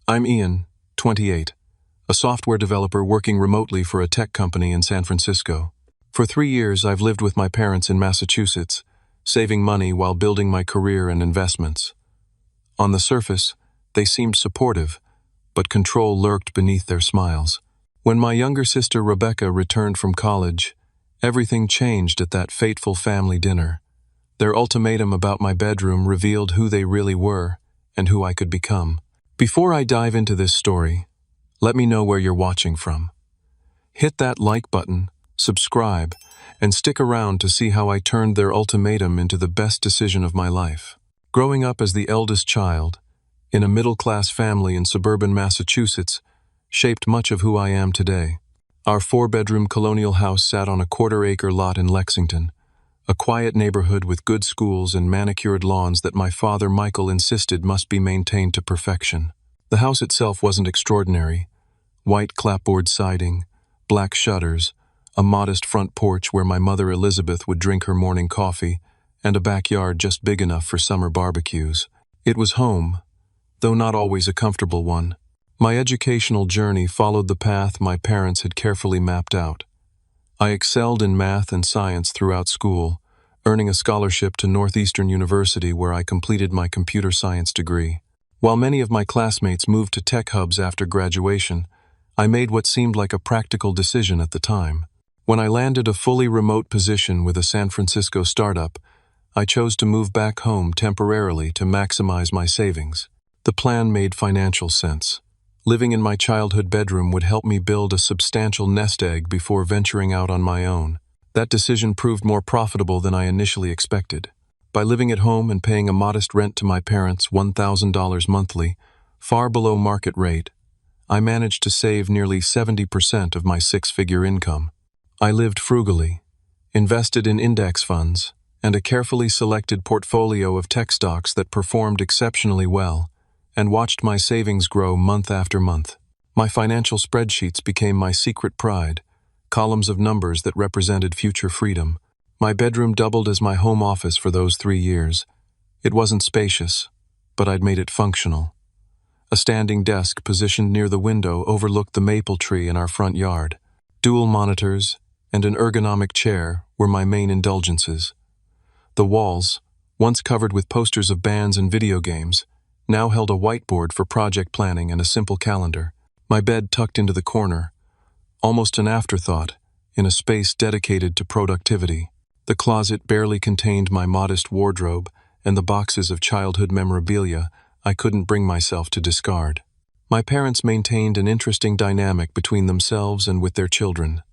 I'm Ian, 28, a software developer working remotely for a tech company in San Francisco. For 3 years, I've lived with my parents in Massachusetts, saving money while building my career and investments. On the surface, they seemed supportive, but control lurked beneath their smiles. When my younger sister Rebecca returned from college, everything changed at that fateful family dinner. Their ultimatum about my bedroom revealed who they really were and who I could become. Before I dive into this story, let me know where you're watching from. Hit that like button, subscribe, and stick around to see how I turned their ultimatum into the best decision of my life. Growing up as the eldest child, in a middle-class family in suburban Massachusetts, shaped much of who I am today. Our 4-bedroom colonial house sat on a quarter-acre lot in Lexington, a quiet neighborhood with good schools and manicured lawns that my father Michael insisted must be maintained to perfection. The house itself wasn't extraordinary. White clapboard siding, black shutters, a modest front porch where my mother Elizabeth would drink her morning coffee, and a backyard just big enough for summer barbecues. It was home, though not always a comfortable one. My educational journey followed the path my parents had carefully mapped out. I excelled in math and science throughout school, earning a scholarship to Northeastern University where I completed my computer science degree. While many of my classmates moved to tech hubs after graduation, I made what seemed like a practical decision at the time. When I landed a fully remote position with a San Francisco startup, I chose to move back home temporarily to maximize my savings. The plan made financial sense. Living in my childhood bedroom would help me build a substantial nest egg before venturing out on my own. That decision proved more profitable than I initially expected. By living at home and paying a modest rent to my parents, $1,000 monthly, far below market rate, I managed to save nearly 70% of my 6-figure income. I lived frugally, invested in index funds, and a carefully selected portfolio of tech stocks that performed exceptionally well, and watched my savings grow month after month. My financial spreadsheets became my secret pride, columns of numbers that represented future freedom. My bedroom doubled as my home office for those 3 years. It wasn't spacious, but I'd made it functional. A standing desk positioned near the window overlooked the maple tree in our front yard. Dual monitors and an ergonomic chair were my main indulgences. The walls, once covered with posters of bands and video games, now held a whiteboard for project planning and a simple calendar. My bed tucked into the corner, almost an afterthought, in a space dedicated to productivity. The closet barely contained my modest wardrobe and the boxes of childhood memorabilia I couldn't bring myself to discard. My parents maintained an interesting dynamic between themselves and with their children.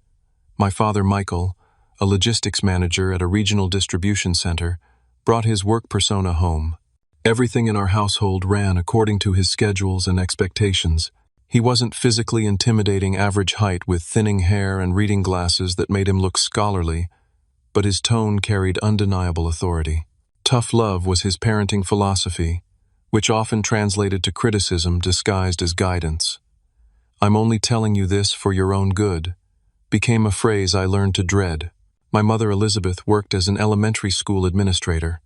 My father Michael, a logistics manager at a regional distribution center, brought his work persona home. Everything in our household ran according to his schedules and expectations. He wasn't physically intimidating average height with thinning hair and reading glasses that made him look scholarly, but his tone carried undeniable authority. Tough love was his parenting philosophy, which often translated to criticism disguised as guidance. "I'm only telling you this for your own good," became a phrase I learned to dread. My mother Elizabeth worked as an elementary school administrator,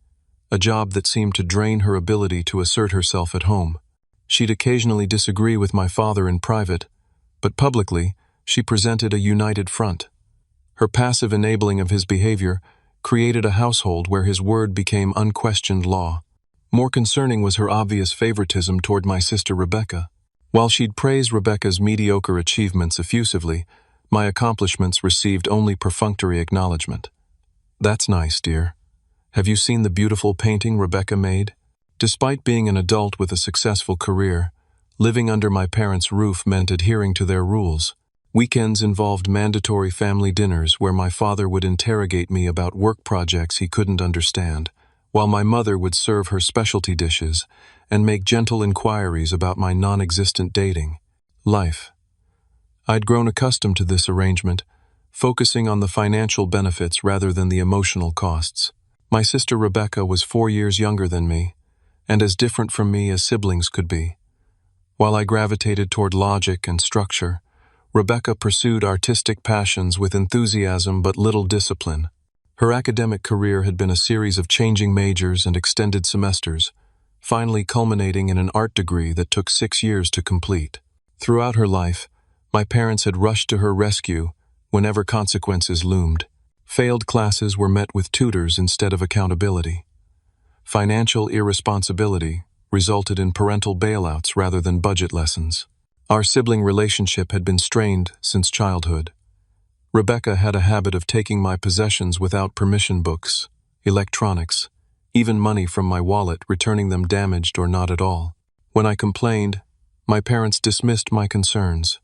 a job that seemed to drain her ability to assert herself at home. She'd occasionally disagree with my father in private, but publicly, she presented a united front. Her passive enabling of his behavior created a household where his word became unquestioned law. More concerning was her obvious favoritism toward my sister Rebecca. While she'd praised Rebecca's mediocre achievements effusively, my accomplishments received only perfunctory acknowledgement. "That's nice, dear. Have you seen the beautiful painting Rebecca made?" Despite being an adult with a successful career, living under my parents' roof meant adhering to their rules. Weekends involved mandatory family dinners where my father would interrogate me about work projects he couldn't understand, while my mother would serve her specialty dishes and make gentle inquiries about my non-existent dating life. I'd grown accustomed to this arrangement, focusing on the financial benefits rather than the emotional costs. My sister Rebecca was 4 years younger than me, and as different from me as siblings could be. While I gravitated toward logic and structure, Rebecca pursued artistic passions with enthusiasm but little discipline. Her academic career had been a series of changing majors and extended semesters, finally culminating in an art degree that took 6 years to complete. Throughout her life, my parents had rushed to her rescue whenever consequences loomed. Failed classes were met with tutors instead of accountability. Financial irresponsibility resulted in parental bailouts rather than budget lessons. Our sibling relationship had been strained since childhood. Rebecca had a habit of taking my possessions without permission: books, electronics, even money from my wallet, returning them damaged or not at all. When I complained, my parents dismissed my concerns.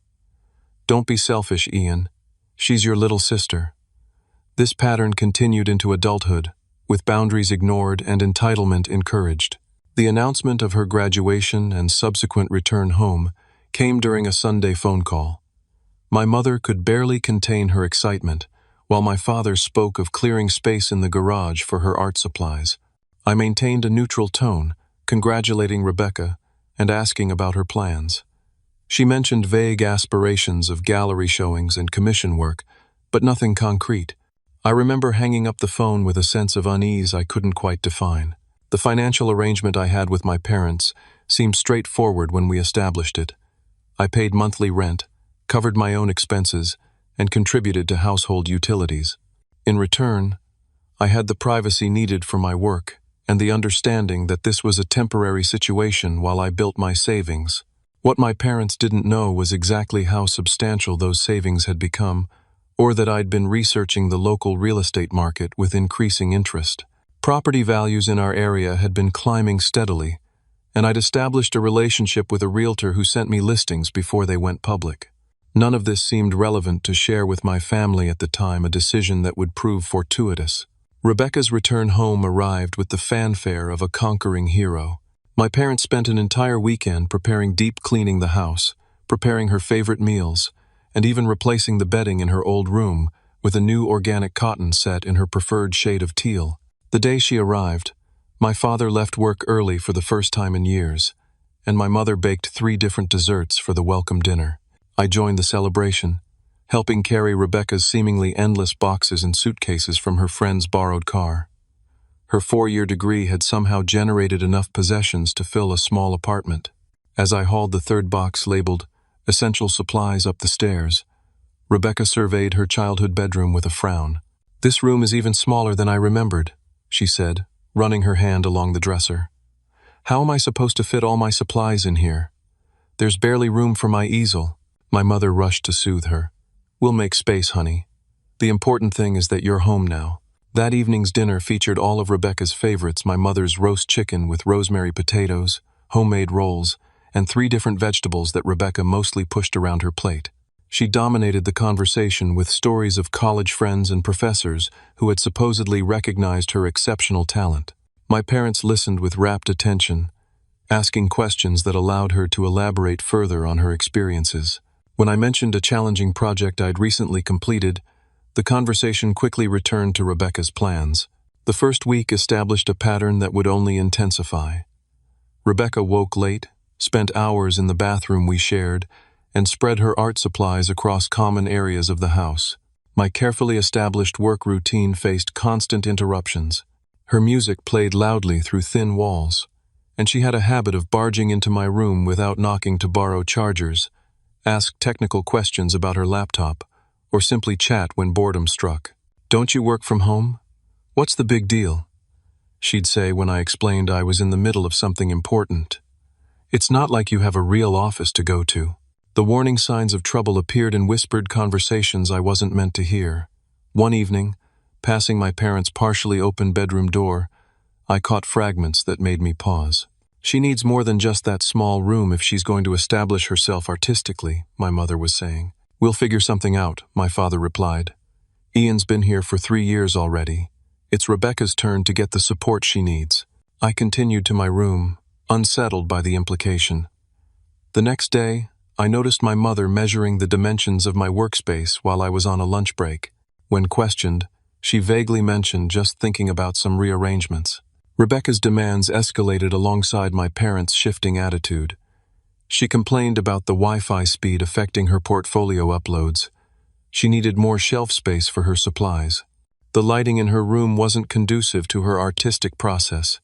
"Don't be selfish, Ian. She's your little sister." This pattern continued into adulthood, with boundaries ignored and entitlement encouraged. The announcement of her graduation and subsequent return home came during a Sunday phone call. My mother could barely contain her excitement, while my father spoke of clearing space in the garage for her art supplies. I maintained a neutral tone, congratulating Rebecca and asking about her plans. She mentioned vague aspirations of gallery showings and commission work, but nothing concrete. I remember hanging up the phone with a sense of unease I couldn't quite define. The financial arrangement I had with my parents seemed straightforward when we established it. I paid monthly rent, covered my own expenses, and contributed to household utilities. In return, I had the privacy needed for my work and the understanding that this was a temporary situation while I built my savings. What my parents didn't know was exactly how substantial those savings had become, or that I'd been researching the local real estate market with increasing interest. Property values in our area had been climbing steadily, and I'd established a relationship with a realtor who sent me listings before they went public. None of this seemed relevant to share with my family at the time, a decision that would prove fortuitous. Rebecca's return home arrived with the fanfare of a conquering hero. My parents spent an entire weekend preparing deep cleaning the house, preparing her favorite meals, and even replacing the bedding in her old room with a new organic cotton set in her preferred shade of teal. The day she arrived, my father left work early for the first time in years, and my mother baked 3 different desserts for the welcome dinner. I joined the celebration, helping carry Rebecca's seemingly endless boxes and suitcases from her friend's borrowed car. Her 4-year degree had somehow generated enough possessions to fill a small apartment. As I hauled the 3rd box labeled "Essential Supplies" up the stairs, Rebecca surveyed her childhood bedroom with a frown. "This room is even smaller than I remembered," she said, running her hand along the dresser. "How am I supposed to fit all my supplies in here? There's barely room for my easel." My mother rushed to soothe her. "We'll make space, honey. The important thing is that you're home now." That evening's dinner featured all of Rebecca's favorites: my mother's roast chicken with rosemary potatoes, homemade rolls, and 3 different vegetables that Rebecca mostly pushed around her plate. She dominated the conversation with stories of college friends and professors who had supposedly recognized her exceptional talent. My parents listened with rapt attention, asking questions that allowed her to elaborate further on her experiences. When I mentioned a challenging project I'd recently completed, the conversation quickly returned to Rebecca's plans. The first week established a pattern that would only intensify. Rebecca woke late, spent hours in the bathroom we shared, and spread her art supplies across common areas of the house. My carefully established work routine faced constant interruptions. Her music played loudly through thin walls, and she had a habit of barging into my room without knocking to borrow chargers, ask technical questions about her laptop, or simply chat when boredom struck. "Don't you work from home? What's the big deal?" she'd say when I explained I was in the middle of something important. "It's not like you have a real office to go to." The warning signs of trouble appeared in whispered conversations I wasn't meant to hear. One evening, passing my parents' partially open bedroom door, I caught fragments that made me pause. "She needs more than just that small room if she's going to establish herself artistically," my mother was saying. "We'll figure something out," my father replied. "Ian's been here for 3 years already. It's Rebecca's turn to get the support she needs." I continued to my room, unsettled by the implication. The next day, I noticed my mother measuring the dimensions of my workspace while I was on a lunch break. When questioned, she vaguely mentioned just thinking about some rearrangements. Rebecca's demands escalated alongside my parents' shifting attitude. She complained about the Wi-Fi speed affecting her portfolio uploads. She needed more shelf space for her supplies. The lighting in her room wasn't conducive to her artistic process.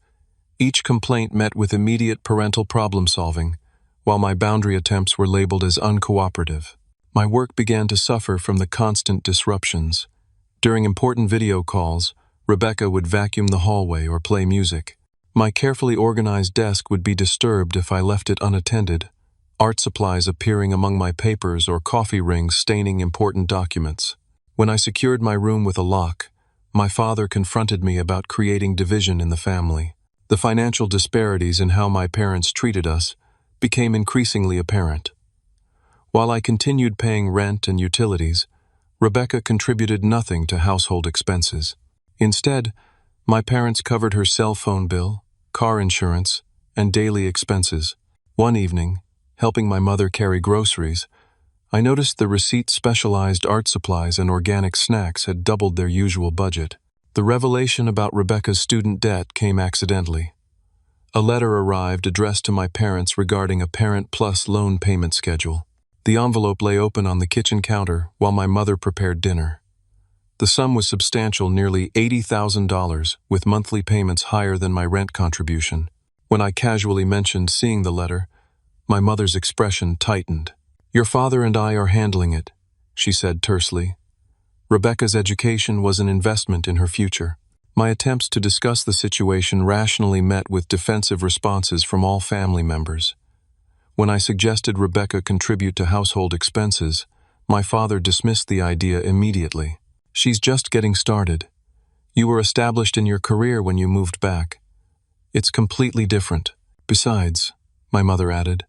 Each complaint met with immediate parental problem-solving, while my boundary attempts were labeled as uncooperative. My work began to suffer from the constant disruptions. During important video calls, Rebecca would vacuum the hallway or play music. My carefully organized desk would be disturbed if I left it unattended, art supplies appearing among my papers or coffee rings staining important documents. When I secured my room with a lock, my father confronted me about creating division in the family. The financial disparities in how my parents treated us became increasingly apparent. While I continued paying rent and utilities, Rebecca contributed nothing to household expenses. Instead, my parents covered her cell phone bill, car insurance, and daily expenses. One evening, helping my mother carry groceries, I noticed the receipt-specialized art supplies and organic snacks had doubled their usual budget. The revelation about Rebecca's student debt came accidentally. A letter arrived addressed to my parents regarding a Parent Plus loan payment schedule. The envelope lay open on the kitchen counter while my mother prepared dinner. The sum was substantial, nearly $80,000, with monthly payments higher than my rent contribution. When I casually mentioned seeing the letter, my mother's expression tightened. "Your father and I are handling it," she said tersely. Rebecca's education was an investment in her future. My attempts to discuss the situation rationally met with defensive responses from all family members. When I suggested Rebecca contribute to household expenses, my father dismissed the idea immediately. "She's just getting started. You were established in your career when you moved back. It's completely different. Besides," my mother added,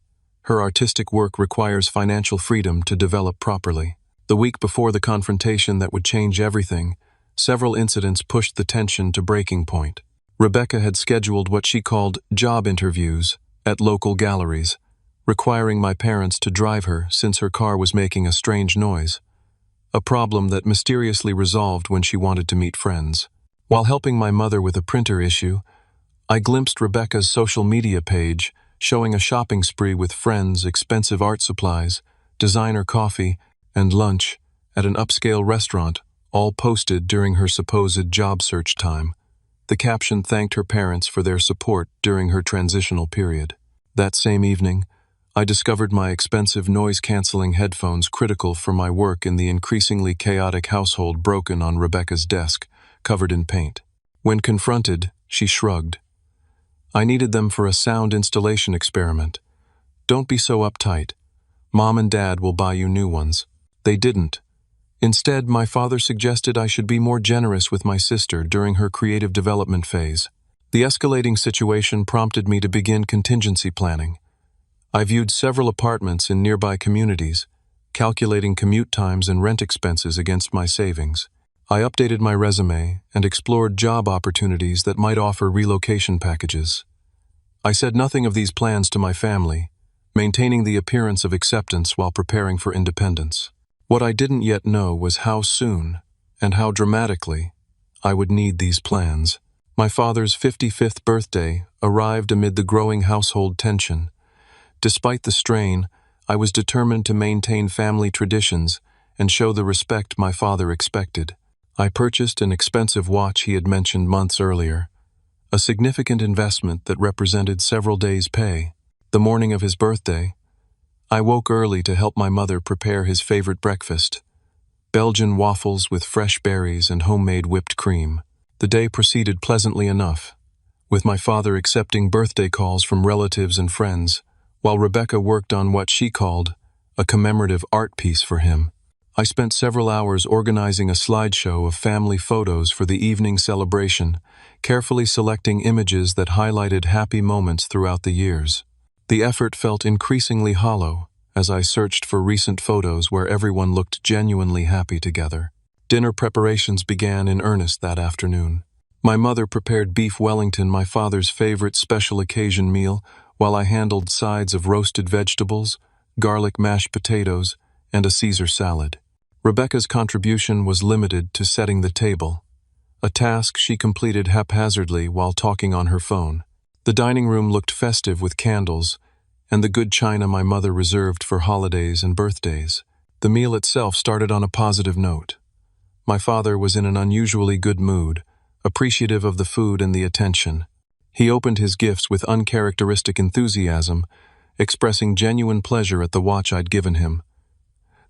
"her artistic work requires financial freedom to develop properly." The week before the confrontation that would change everything, several incidents pushed the tension to breaking point. Rebecca had scheduled what she called job interviews at local galleries, requiring my parents to drive her since her car was making a strange noise, a problem that mysteriously resolved when she wanted to meet friends. While helping my mother with a printer issue, I glimpsed Rebecca's social media page showing a shopping spree with friends, expensive art supplies, designer coffee, and lunch at an upscale restaurant, all posted during her supposed job search time. The caption thanked her parents for their support during her transitional period. That same evening, I discovered my expensive noise-canceling headphones critical for my work in the increasingly chaotic household broken on Rebecca's desk, covered in paint. When confronted, she shrugged. "I needed them for a sound installation experiment. Don't be so uptight. Mom and Dad will buy you new ones." They didn't. Instead, my father suggested I should be more generous with my sister during her creative development phase. The escalating situation prompted me to begin contingency planning. I viewed several apartments in nearby communities, calculating commute times and rent expenses against my savings. I updated my resume and explored job opportunities that might offer relocation packages. I said nothing of these plans to my family, maintaining the appearance of acceptance while preparing for independence. What I didn't yet know was how soon, and how dramatically, I would need these plans. My father's 55th birthday arrived amid the growing household tension. Despite the strain, I was determined to maintain family traditions and show the respect my father expected. I purchased an expensive watch he had mentioned months earlier, a significant investment that represented several days' pay. The morning of his birthday, I woke early to help my mother prepare his favorite breakfast, Belgian waffles with fresh berries and homemade whipped cream. The day proceeded pleasantly enough, with my father accepting birthday calls from relatives and friends, while Rebecca worked on what she called a commemorative art piece for him. I spent several hours organizing a slideshow of family photos for the evening celebration, carefully selecting images that highlighted happy moments throughout the years. The effort felt increasingly hollow as I searched for recent photos where everyone looked genuinely happy together. Dinner preparations began in earnest that afternoon. My mother prepared beef Wellington, my father's favorite special occasion meal, while I handled sides of roasted vegetables, garlic mashed potatoes, and a Caesar salad. Rebecca's contribution was limited to setting the table, a task she completed haphazardly while talking on her phone. The dining room looked festive with candles and the good china my mother reserved for holidays and birthdays. The meal itself started on a positive note. My father was in an unusually good mood, appreciative of the food and the attention. He opened his gifts with uncharacteristic enthusiasm, expressing genuine pleasure at the watch I'd given him.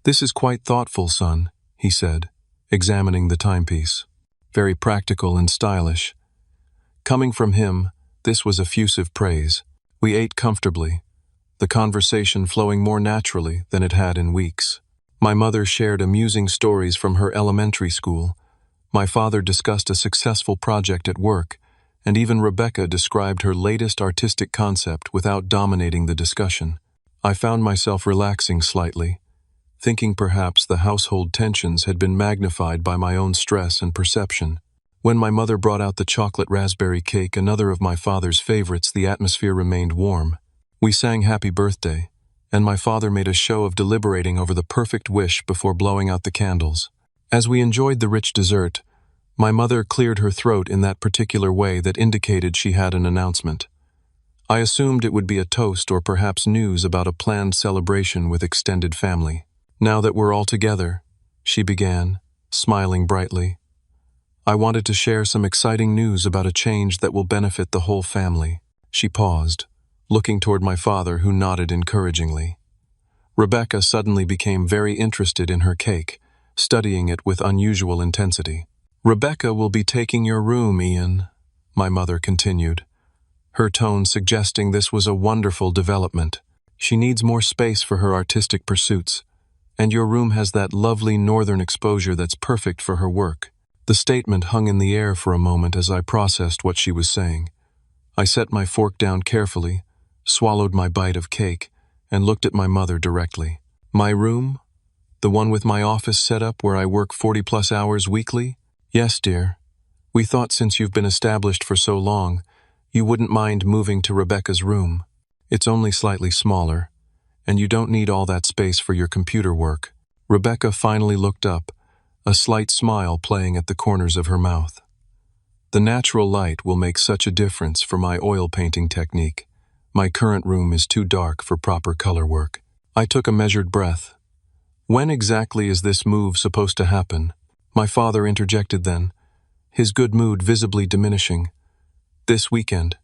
"This is quite thoughtful, son," he said, examining the timepiece. "Very practical and stylish." Coming from him, this was effusive praise. We ate comfortably, the conversation flowing more naturally than it had in weeks. My mother shared amusing stories from her elementary school. My father discussed a successful project at work, and even Rebecca described her latest artistic concept without dominating the discussion. I found myself relaxing slightly, thinking perhaps the household tensions had been magnified by my own stress and perception. When my mother brought out the chocolate raspberry cake, another of my father's favorites, the atmosphere remained warm. We sang Happy Birthday, and my father made a show of deliberating over the perfect wish before blowing out the candles. As we enjoyed the rich dessert, my mother cleared her throat in that particular way that indicated she had an announcement. I assumed it would be a toast or perhaps news about a planned celebration with extended family. "Now that we're all together," she began, smiling brightly, "I wanted to share some exciting news about a change that will benefit the whole family." She paused, looking toward my father, who nodded encouragingly. Rebecca suddenly became very interested in her cake, studying it with unusual intensity. "Rebecca will be taking your room, Ian," my mother continued, her tone suggesting this was a wonderful development. "She needs more space for her artistic pursuits, and your room has that lovely northern exposure that's perfect for her work." The statement hung in the air for a moment as I processed what she was saying. I set my fork down carefully, swallowed my bite of cake, and looked at my mother directly. "My room? The one with my office set up where I work 40+ hours weekly?" "Yes, dear. We thought since you've been established for so long, you wouldn't mind moving to Rebecca's room. It's only slightly smaller, and you don't need all that space for your computer work." Rebecca finally looked up, a slight smile playing at the corners of her mouth. "The natural light will make such a difference for my oil painting technique. My current room is too dark for proper color work." I took a measured breath. "When exactly is this move supposed to happen?" My father interjected then, his good mood visibly diminishing. "This weekend.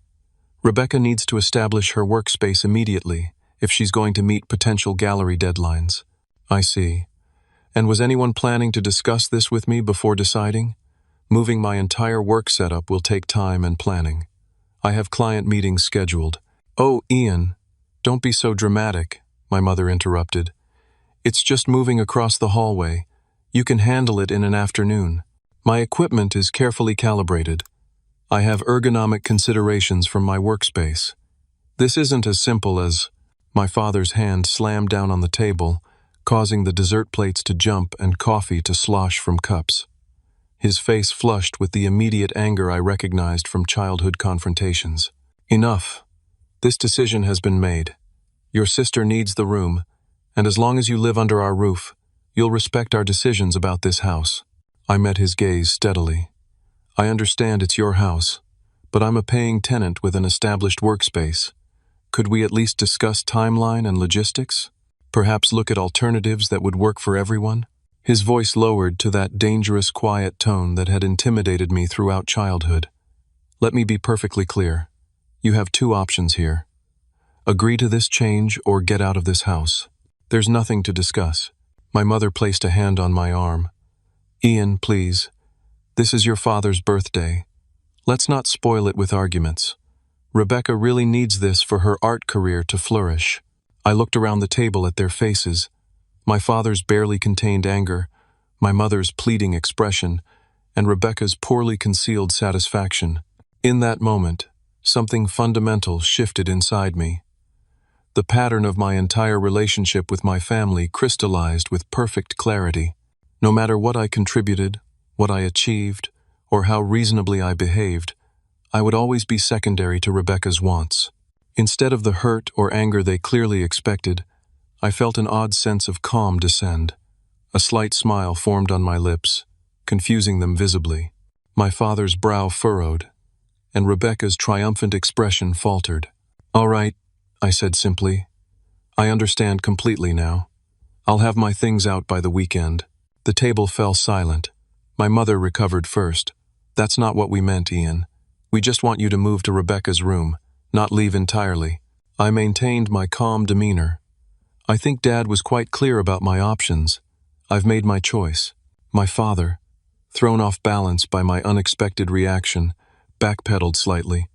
Rebecca needs to establish her workspace immediately if she's going to meet potential gallery deadlines." "I see. And was anyone planning to discuss this with me before deciding? Moving my entire work setup will take time and planning. I have client meetings scheduled." "Oh, Ian, don't be so dramatic," my mother interrupted. "It's just moving across the hallway. You can handle it in an afternoon. My equipment is carefully calibrated. I have ergonomic considerations from my workspace. This isn't as simple as—" My father's hand slammed down on the table, causing the dessert plates to jump and coffee to slosh from cups. His face flushed with the immediate anger I recognized from childhood confrontations. "Enough. This decision has been made. Your sister needs the room, and as long as you live under our roof, you'll respect our decisions about this house." I met his gaze steadily. "I understand it's your house, but I'm a paying tenant with an established workspace. Could we at least discuss timeline and logistics? Perhaps look at alternatives that would work for everyone?" His voice lowered to that dangerous, quiet tone that had intimidated me throughout childhood. "Let me be perfectly clear. You have two options here. Agree to this change or get out of this house. There's nothing to discuss." My mother placed a hand on my arm. "Ian, please. This is your father's birthday. Let's not spoil it with arguments. Rebecca really needs this for her art career to flourish." I looked around the table at their faces. My father's barely contained anger, my mother's pleading expression, and Rebecca's poorly concealed satisfaction. In that moment, something fundamental shifted inside me. The pattern of my entire relationship with my family crystallized with perfect clarity. No matter what I contributed, what I achieved, or how reasonably I behaved, I would always be secondary to Rebecca's wants. Instead of the hurt or anger they clearly expected, I felt an odd sense of calm descend. A slight smile formed on my lips, confusing them visibly. My father's brow furrowed, and Rebecca's triumphant expression faltered. "All right," I said simply. "I understand completely now. I'll have my things out by the weekend." The table fell silent. My mother recovered first. "That's not what we meant, Ian. We just want you to move to Rebecca's room, not leave entirely. I maintained my calm demeanor. I think Dad was quite clear about my options. I've made my choice. My father, thrown off balance by my unexpected reaction, backpedaled slightly.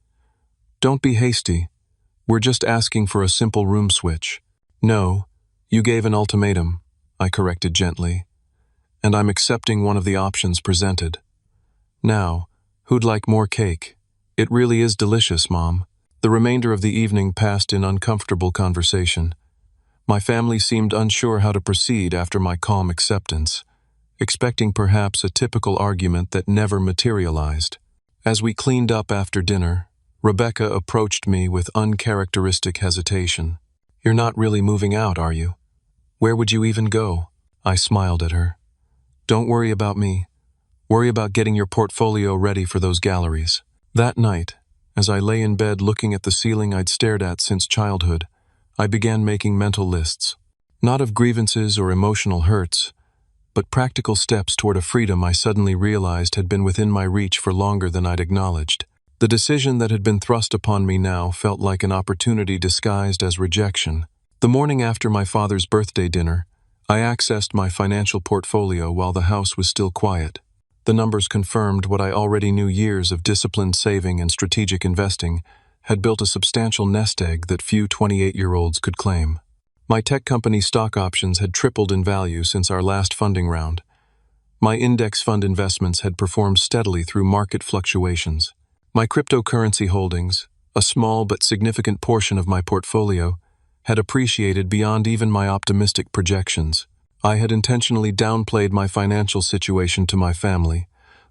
Don't be hasty. We're just asking for a simple room switch. No, you gave an ultimatum, I corrected gently, and I'm accepting one of the options presented. Now, who'd like more cake? It really is delicious, Mom. The remainder of the evening passed in uncomfortable conversation. My family seemed unsure how to proceed after my calm acceptance, expecting perhaps a typical argument that never materialized. As we cleaned up after dinner, Rebecca approached me with uncharacteristic hesitation. You're not really moving out, are you? Where would you even go? I smiled at her. Don't worry about me. Worry about getting your portfolio ready for those galleries. That night, as I lay in bed looking at the ceiling I'd stared at since childhood, I began making mental lists. Not of grievances or emotional hurts, but practical steps toward a freedom I suddenly realized had been within my reach for longer than I'd acknowledged. The decision that had been thrust upon me now felt like an opportunity disguised as rejection. The morning after my father's birthday dinner, I accessed my financial portfolio while the house was still quiet. The numbers confirmed what I already knew. Years of disciplined saving and strategic investing had built a substantial nest egg that few 28-year-olds could claim. My tech company stock options had tripled in value since our last funding round. My index fund investments had performed steadily through market fluctuations. My cryptocurrency holdings, a small but significant portion of my portfolio, had appreciated beyond even my optimistic projections. I had intentionally downplayed my financial situation to my family,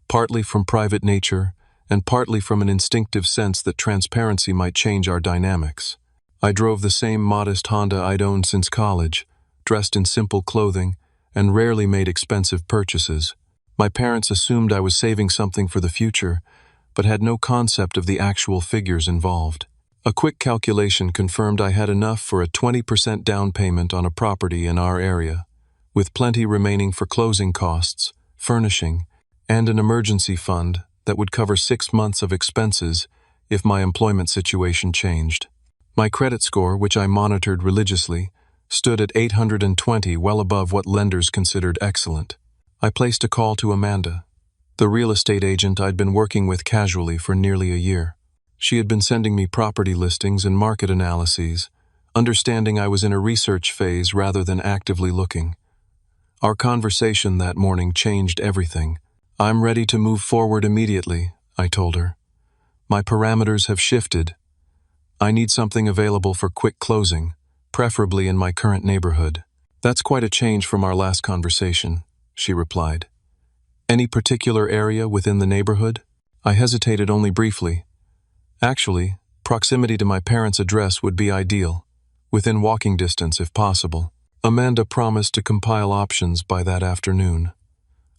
partly from private nature and partly from an instinctive sense that transparency might change our dynamics. I drove the same modest Honda I'd owned since college, dressed in simple clothing, and rarely made expensive purchases. My parents assumed I was saving something for the future, but had no concept of the actual figures involved. A quick calculation confirmed I had enough for a 20% down payment on a property in our area, with plenty remaining for closing costs, furnishing, and an emergency fund that would cover 6 months of expenses if my employment situation changed. My credit score, which I monitored religiously, stood at 820, well above what lenders considered excellent. I placed a call to Amanda, the real estate agent I'd been working with casually for nearly a year. She had been sending me property listings and market analyses, understanding I was in a research phase rather than actively looking. Our conversation that morning changed everything. I'm ready to move forward immediately, I told her. My parameters have shifted. I need something available for quick closing, preferably in my current neighborhood. That's quite a change from our last conversation, she replied. Any particular area within the neighborhood? I hesitated only briefly. Actually, proximity to my parents' address would be ideal, within walking distance if possible. Amanda promised to compile options by that afternoon.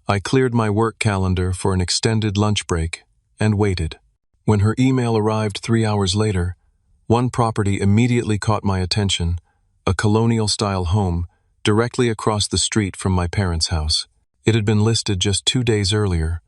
I cleared my work calendar for an extended lunch break and waited. When her email arrived 3 hours later, one property immediately caught my attention, a colonial-style home directly across the street from my parents' house. It had been listed just 2 days earlier,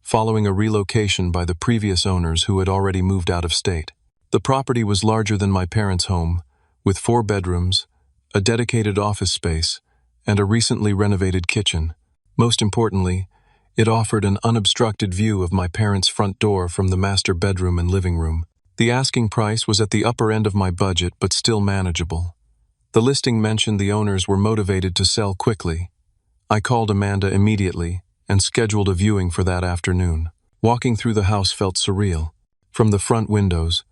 following a relocation by the previous owners who had already moved out of state. The property was larger than my parents' home, with 4 bedrooms, a dedicated office space, and a recently renovated kitchen. Most importantly, it offered an unobstructed view of my parents' front door from the master bedroom and living room. The asking price was at the upper end of my budget but still manageable. The listing mentioned the owners were motivated to sell quickly. I called Amanda immediately and scheduled a viewing for that afternoon. Walking through the house felt surreal. From the front windows,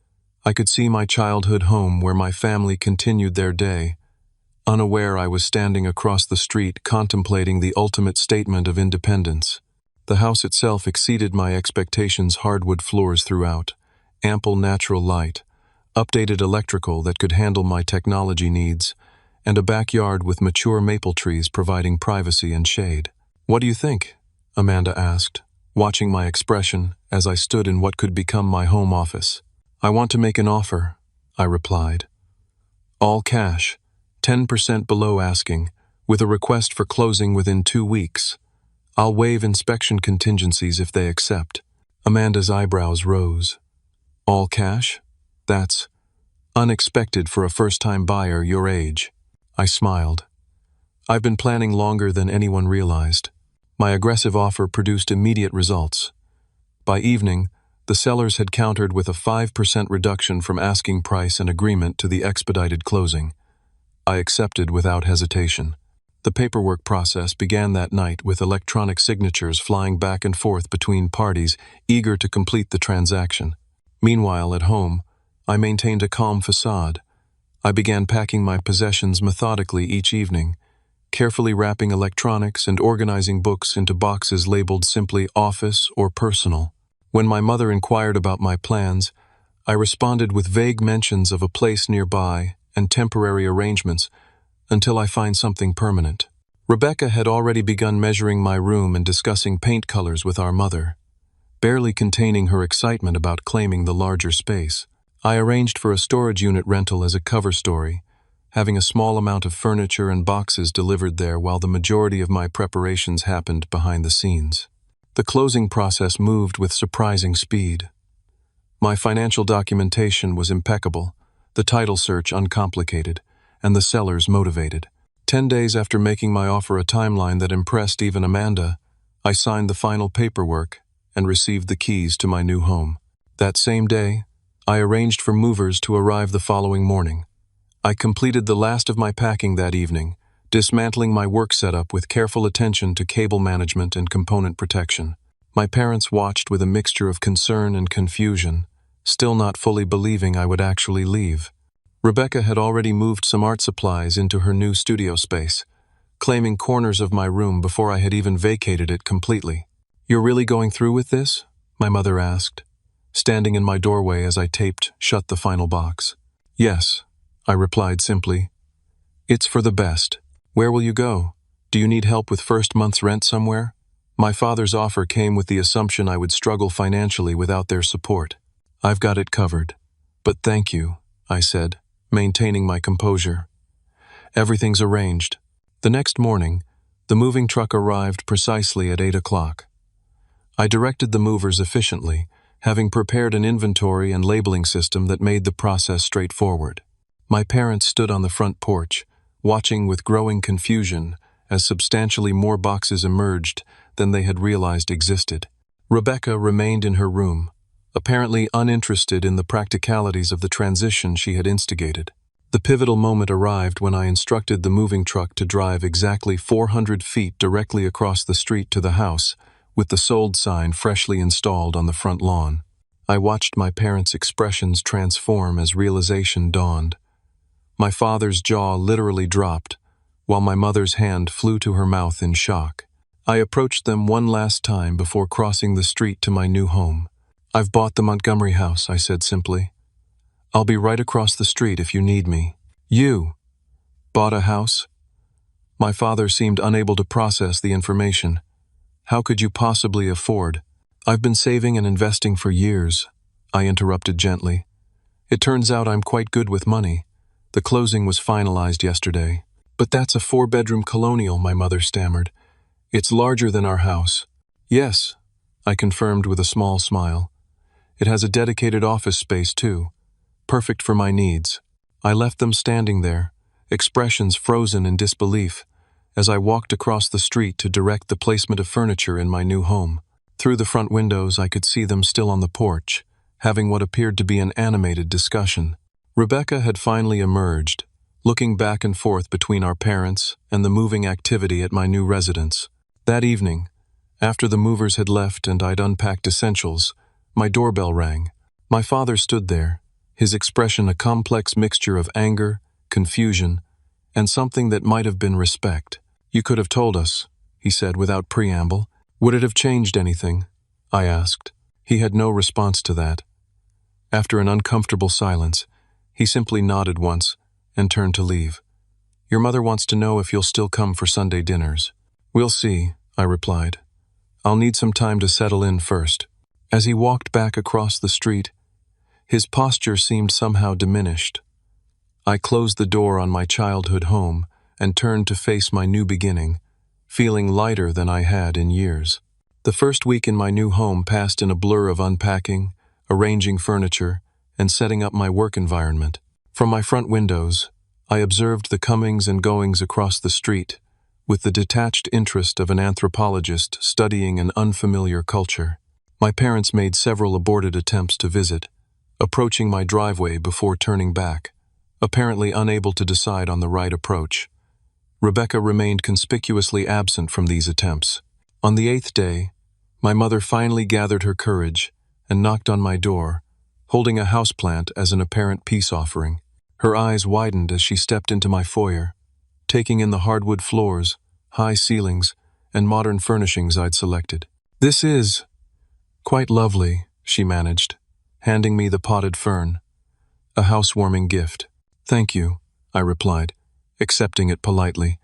I could see my childhood home where my family continued their day, unaware I was standing across the street contemplating the ultimate statement of independence. The house itself exceeded my expectations. Hardwood floors throughout, ample natural light, updated electrical that could handle my technology needs, and a backyard with mature maple trees providing privacy and shade. "What do you think?" Amanda asked, watching my expression as I stood in what could become my home office. "I want to make an offer," I replied. "All cash, 10% below asking, with a request for closing within 2 weeks. I'll waive inspection contingencies if they accept." Amanda's eyebrows rose. All cash? That's unexpected for a first-time buyer your age. I smiled. I've been planning longer than anyone realized. My aggressive offer produced immediate results. By evening, the sellers had countered with a 5% reduction from asking price and agreement to the expedited closing. I accepted without hesitation. The paperwork process began that night with electronic signatures flying back and forth between parties eager to complete the transaction. Meanwhile, at home, I maintained a calm facade. I began packing my possessions methodically each evening, carefully wrapping electronics and organizing books into boxes labeled simply office or personal. When my mother inquired about my plans, I responded with vague mentions of a place nearby and temporary arrangements until I find something permanent. Rebecca had already begun measuring my room and discussing paint colors with our mother, barely containing her excitement about claiming the larger space. I arranged for a storage unit rental as a cover story, having a small amount of furniture and boxes delivered there while the majority of my preparations happened behind the scenes. The closing process moved with surprising speed. My financial documentation was impeccable, the title search uncomplicated, and the sellers motivated. 10 days after making my offer a timeline that impressed even Amanda, I signed the final paperwork and received the keys to my new home. That same day, I arranged for movers to arrive the following morning. I completed the last of my packing that evening, dismantling my work setup with careful attention to cable management and component protection. My parents watched with a mixture of concern and confusion, still not fully believing I would actually leave. Rebecca had already moved some art supplies into her new studio space, claiming corners of my room before I had even vacated it completely. "You're really going through with this?" my mother asked, standing in my doorway as I taped shut the final box. "Yes," I replied simply. "It's for the best. Where will you go? Do you need help with first month's rent somewhere?" My father's offer came with the assumption I would struggle financially without their support. "I've got it covered. But thank you," I said, maintaining my composure. "Everything's arranged." The next morning, the moving truck arrived precisely at 8 o'clock. I directed the movers efficiently, having prepared an inventory and labeling system that made the process straightforward. My parents stood on the front porch, watching with growing confusion as substantially more boxes emerged than they had realized existed. Rebecca remained in her room, apparently uninterested in the practicalities of the transition she had instigated. The pivotal moment arrived when I instructed the moving truck to drive exactly 400 feet directly across the street to the house, with the sold sign freshly installed on the front lawn. I watched my parents' expressions transform as realization dawned. My father's jaw literally dropped, while my mother's hand flew to her mouth in shock. I approached them one last time before crossing the street to my new home. "I've bought the Montgomery house," I said simply. "I'll be right across the street if you need me." "You bought a house?" My father seemed unable to process the information. "How could you possibly afford?" "I've been saving and investing for years," I interrupted gently. "It turns out I'm quite good with money. The closing was finalized yesterday." "But that's a 4-bedroom colonial," my mother stammered. "It's larger than our house." "Yes," I confirmed with a small smile. "It has a dedicated office space too, perfect for my needs." I left them standing there, expressions frozen in disbelief, as I walked across the street to direct the placement of furniture in my new home. Through the front windows, I could see them still on the porch, having what appeared to be an animated discussion. Rebecca had finally emerged, looking back and forth between our parents and the moving activity at my new residence. That evening, after the movers had left and I'd unpacked essentials, my doorbell rang. My father stood there, his expression a complex mixture of anger, confusion, and something that might have been respect. "You could have told us," he said without preamble. "Would it have changed anything?" I asked. He had no response to that. After an uncomfortable silence, he simply nodded once and turned to leave. "Your mother wants to know if you'll still come for Sunday dinners." "We'll see," I replied. "I'll need some time to settle in first." As he walked back across the street, his posture seemed somehow diminished. I closed the door on my childhood home and turned to face my new beginning, feeling lighter than I had in years. The first week in my new home passed in a blur of unpacking, arranging furniture, and setting up my work environment. From my front windows, I observed the comings and goings across the street, with the detached interest of an anthropologist studying an unfamiliar culture. My parents made several aborted attempts to visit, approaching my driveway before turning back, apparently unable to decide on the right approach. Rebecca remained conspicuously absent from these attempts. On the 8th day, my mother finally gathered her courage and knocked on my door, holding a houseplant as an apparent peace offering. Her eyes widened as she stepped into my foyer, taking in the hardwood floors, high ceilings, and modern furnishings I'd selected. "This is quite lovely," she managed, handing me the potted fern, a housewarming gift. "Thank you," I replied, accepting it politely.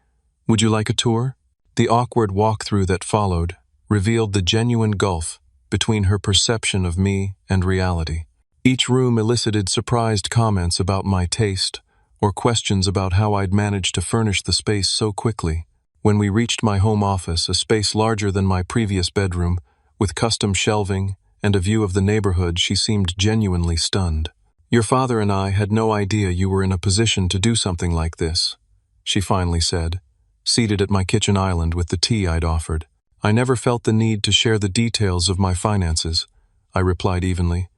"Would you like a tour?" The awkward walkthrough that followed revealed the genuine gulf between her perception of me and reality. Each room elicited surprised comments about my taste or questions about how I'd managed to furnish the space so quickly. When we reached my home office, a space larger than my previous bedroom, with custom shelving and a view of the neighborhood, she seemed genuinely stunned. "Your father and I had no idea you were in a position to do something like this," she finally said, seated at my kitchen island with the tea I'd offered. "I never felt the need to share the details of my finances," I replied evenly.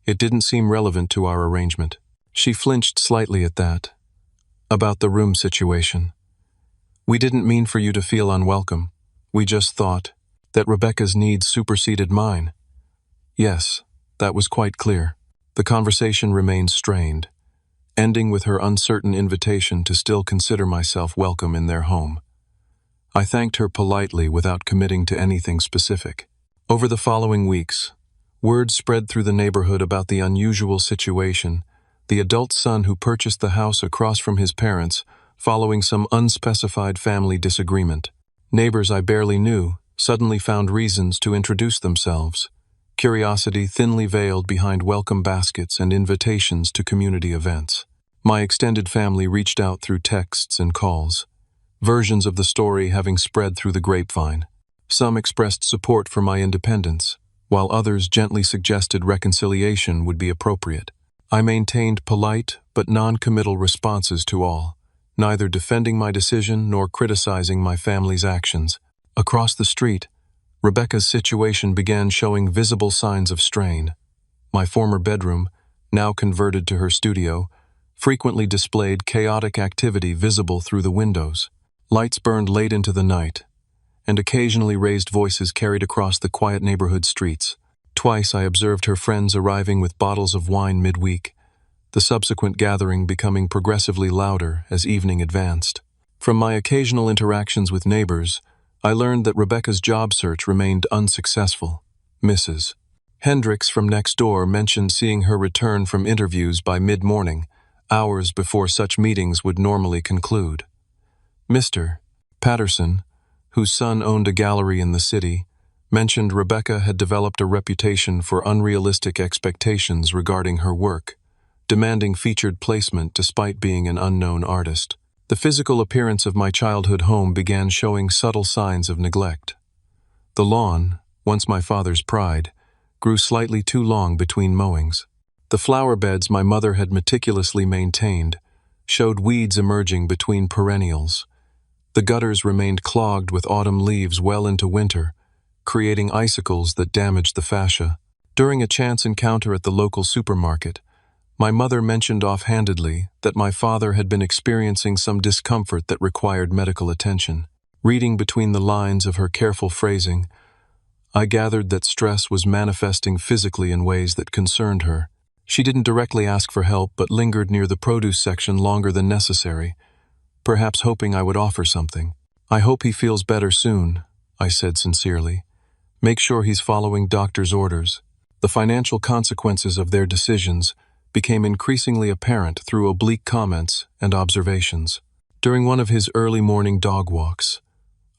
"It didn't seem relevant to our arrangement." She flinched slightly at that. "About the room situation. We didn't mean for you to feel unwelcome. We just thought that Rebecca's needs superseded mine." Yes, that was quite clear. The conversation remained strained, ending with her uncertain invitation to still consider myself welcome in their home. I thanked her politely without committing to anything specific. Over the following weeks, word spread through the neighborhood about the unusual situation, the adult son who purchased the house across from his parents following some unspecified family disagreement. Neighbors I barely knew suddenly found reasons to introduce themselves, curiosity thinly veiled behind welcome baskets and invitations to community events. My extended family reached out through texts and calls, versions of the story having spread through the grapevine. Some expressed support for my independence, while others gently suggested reconciliation would be appropriate. I maintained polite but non-committal responses to all, neither defending my decision nor criticizing my family's actions. Across the street, Rebecca's situation began showing visible signs of strain. My former bedroom, now converted to her studio, frequently displayed chaotic activity visible through the windows. Lights burned late into the night, and occasionally raised voices carried across the quiet neighborhood streets. Twice I observed her friends arriving with bottles of wine midweek, the subsequent gathering becoming progressively louder as evening advanced. From my occasional interactions with neighbors, I learned that Rebecca's job search remained unsuccessful. Mrs. Hendricks from next door mentioned seeing her return from interviews by mid-morning, hours before such meetings would normally conclude. Mr. Patterson, whose son owned a gallery in the city, mentioned Rebecca had developed a reputation for unrealistic expectations regarding her work, demanding featured placement despite being an unknown artist. The physical appearance of my childhood home began showing subtle signs of neglect. The lawn, once my father's pride, grew slightly too long between mowings. The flower beds my mother had meticulously maintained showed weeds emerging between perennials. The gutters remained clogged with autumn leaves well into winter, creating icicles that damaged the fascia. During a chance encounter at the local supermarket, my mother mentioned offhandedly that my father had been experiencing some discomfort that required medical attention. Reading between the lines of her careful phrasing, I gathered that stress was manifesting physically in ways that concerned her. She didn't directly ask for help but lingered near the produce section longer than necessary, perhaps hoping I would offer something. "I hope he feels better soon," I said sincerely. "Make sure he's following doctor's orders." The financial consequences of their decisions became increasingly apparent through oblique comments and observations. During one of his early morning dog walks,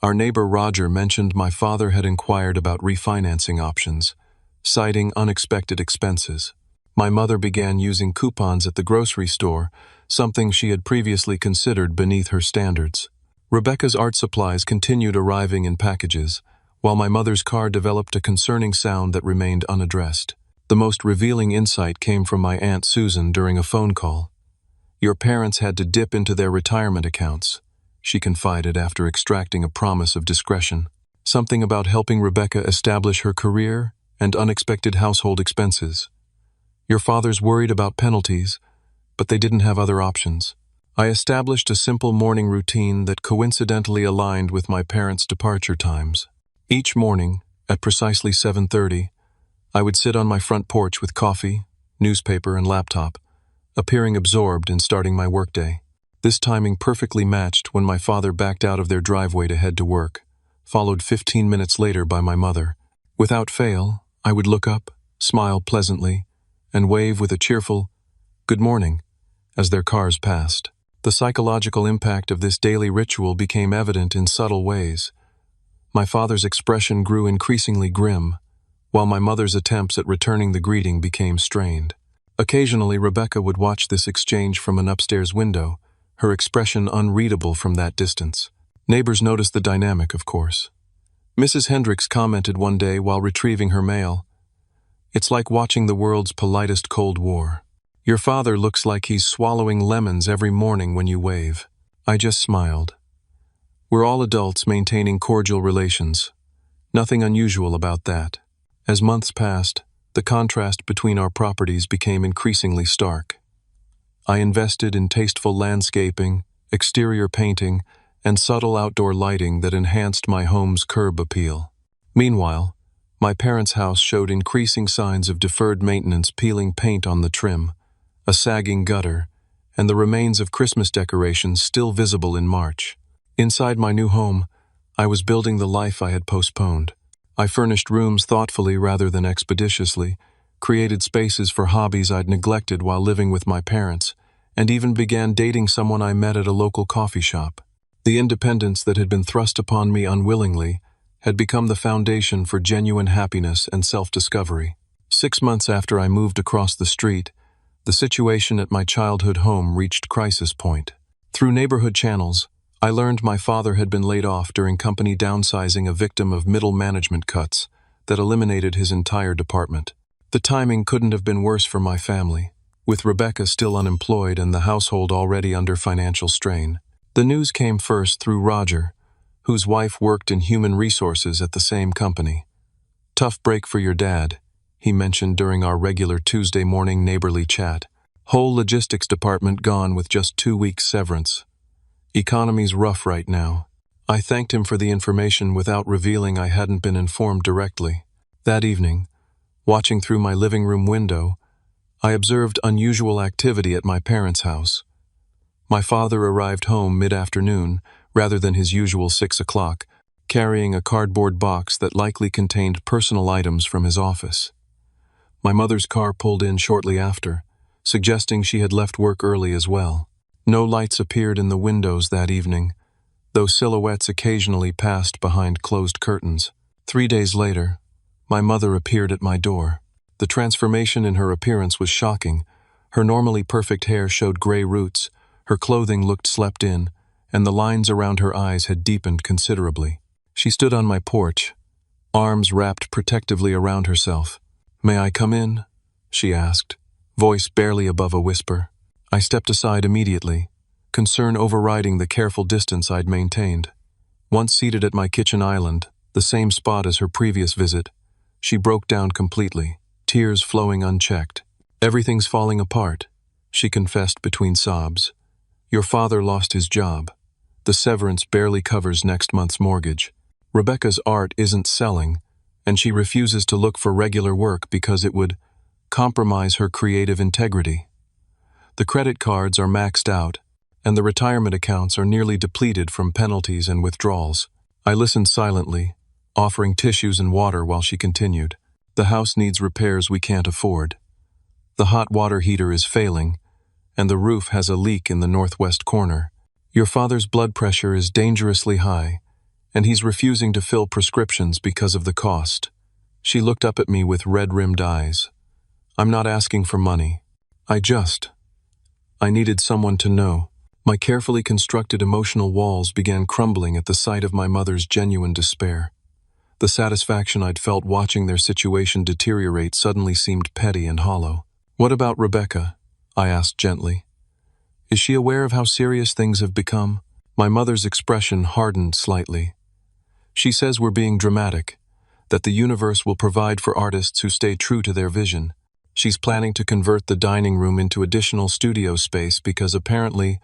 our neighbor Roger mentioned my father had inquired about refinancing options, citing unexpected expenses. My mother began using coupons at the grocery store, something she had previously considered beneath her standards. Rebecca's art supplies continued arriving in packages, while my mother's car developed a concerning sound that remained unaddressed. The most revealing insight came from my Aunt Susan during a phone call. "Your parents had to dip into their retirement accounts," she confided after extracting a promise of discretion. "Something about helping Rebecca establish her career and unexpected household expenses. Your father's worried about penalties, but they didn't have other options." I established a simple morning routine that coincidentally aligned with my parents' departure times. Each morning, at precisely 7:30, I would sit on my front porch with coffee, newspaper, and laptop, appearing absorbed in starting my workday. This timing perfectly matched when my father backed out of their driveway to head to work, followed 15 minutes later by my mother. Without fail, I would look up, smile pleasantly, and wave with a cheerful, "Good morning," as their cars passed. The psychological impact of this daily ritual became evident in subtle ways. My father's expression grew increasingly grim, while my mother's attempts at returning the greeting became strained. Occasionally, Rebecca would watch this exchange from an upstairs window, her expression unreadable from that distance. Neighbors noticed the dynamic, of course. Mrs. Hendricks commented one day while retrieving her mail, "It's like watching the world's politest Cold War. Your father looks like he's swallowing lemons every morning when you wave." I just smiled. We're all adults maintaining cordial relations. Nothing unusual about that. As months passed, the contrast between our properties became increasingly stark. I invested in tasteful landscaping, exterior painting, and subtle outdoor lighting that enhanced my home's curb appeal. Meanwhile, my parents' house showed increasing signs of deferred maintenance, peeling paint on the trim, a sagging gutter, and the remains of Christmas decorations still visible in March. Inside my new home, I was building the life I had postponed. I furnished rooms thoughtfully rather than expeditiously, created spaces for hobbies I'd neglected while living with my parents, and even began dating someone I met at a local coffee shop. The independence that had been thrust upon me unwillingly had become the foundation for genuine happiness and self-discovery. 6 months after I moved across the street, the situation at my childhood home reached crisis point. Through neighborhood channels, I learned my father had been laid off during company downsizing, a victim of middle management cuts that eliminated his entire department. The timing couldn't have been worse for my family, with Rebecca still unemployed and the household already under financial strain. The news came first through Roger, whose wife worked in human resources at the same company. "Tough break for your dad," he mentioned during our regular Tuesday morning neighborly chat. "Whole logistics department gone with just 2 weeks severance. Economy's rough right now." I thanked him for the information without revealing I hadn't been informed directly. That evening, watching through my living room window, I observed unusual activity at my parents' house. My father arrived home mid-afternoon, rather than his usual 6 o'clock, carrying a cardboard box that likely contained personal items from his office. My mother's car pulled in shortly after, suggesting she had left work early as well. No lights appeared in the windows that evening, though silhouettes occasionally passed behind closed curtains. 3 days later, my mother appeared at my door. The transformation in her appearance was shocking. Her normally perfect hair showed gray roots, her clothing looked slept in, and the lines around her eyes had deepened considerably. She stood on my porch, arms wrapped protectively around herself. "May I come in?" she asked, voice barely above a whisper. I stepped aside immediately, concern overriding the careful distance I'd maintained. Once seated at my kitchen island, the same spot as her previous visit, she broke down completely, tears flowing unchecked. "Everything's falling apart," she confessed between sobs. "Your father lost his job. The severance barely covers next month's mortgage. Rebecca's art isn't selling, and she refuses to look for regular work because it would compromise her creative integrity. The credit cards are maxed out, and the retirement accounts are nearly depleted from penalties and withdrawals." I listened silently, offering tissues and water while she continued. "The house needs repairs we can't afford. The hot water heater is failing, and the roof has a leak in the northwest corner. Your father's blood pressure is dangerously high, and he's refusing to fill prescriptions because of the cost." She looked up at me with red-rimmed eyes. "I'm not asking for money. I needed someone to know." My carefully constructed emotional walls began crumbling at the sight of my mother's genuine despair. The satisfaction I'd felt watching their situation deteriorate suddenly seemed petty and hollow. "What about Rebecca?" I asked gently. "Is she aware of how serious things have become?" My mother's expression hardened slightly. "She says we're being dramatic, that the universe will provide for artists who stay true to their vision. She's planning to convert the dining room into additional studio space because apparently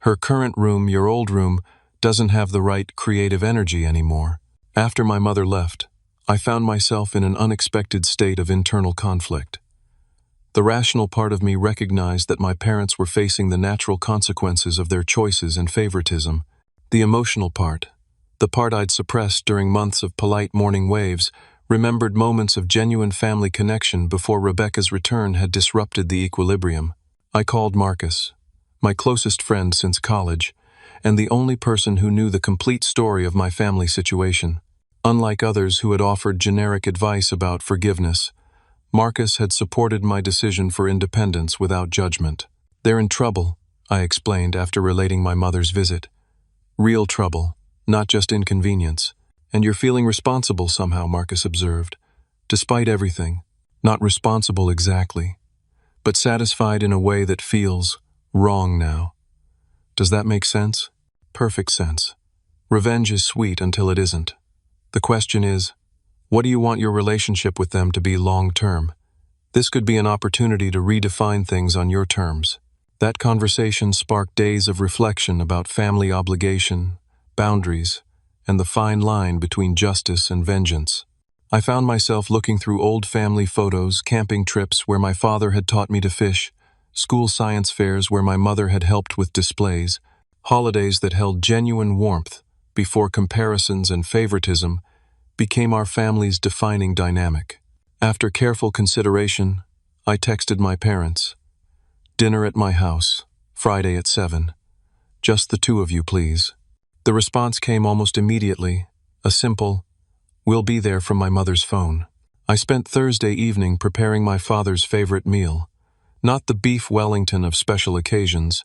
her current room, your old room, doesn't have the right creative energy anymore." After my mother left, I found myself in an unexpected state of internal conflict. The rational part of me recognized that my parents were facing the natural consequences of their choices and favoritism. The emotional part, the part I'd suppressed during months of polite morning waves, remembered moments of genuine family connection before Rebecca's return had disrupted the equilibrium. I called Marcus, my closest friend since college, and the only person who knew the complete story of my family situation. Unlike others who had offered generic advice about forgiveness, Marcus had supported my decision for independence without judgment. "They're in trouble," I explained after relating my mother's visit. "Real trouble, not just inconvenience. And you're feeling responsible somehow," Marcus observed. "Despite everything, not responsible exactly, but satisfied in a way that feels wrong now. Does that make sense?" "Perfect sense. Revenge is sweet until it isn't. The question is, what do you want your relationship with them to be long-term? This could be an opportunity to redefine things on your terms." That conversation sparked days of reflection about family obligation, boundaries, and the fine line between justice and vengeance. I found myself looking through old family photos, camping trips where my father had taught me to fish, school science fairs where my mother had helped with displays, holidays that held genuine warmth before comparisons and favoritism became our family's defining dynamic. After careful consideration, I texted my parents. "Dinner at my house, Friday at 7. Just the two of you, please." The response came almost immediately, a simple, "We'll be there," from my mother's phone. I spent Thursday evening preparing my father's favorite meal, not the beef Wellington of special occasions,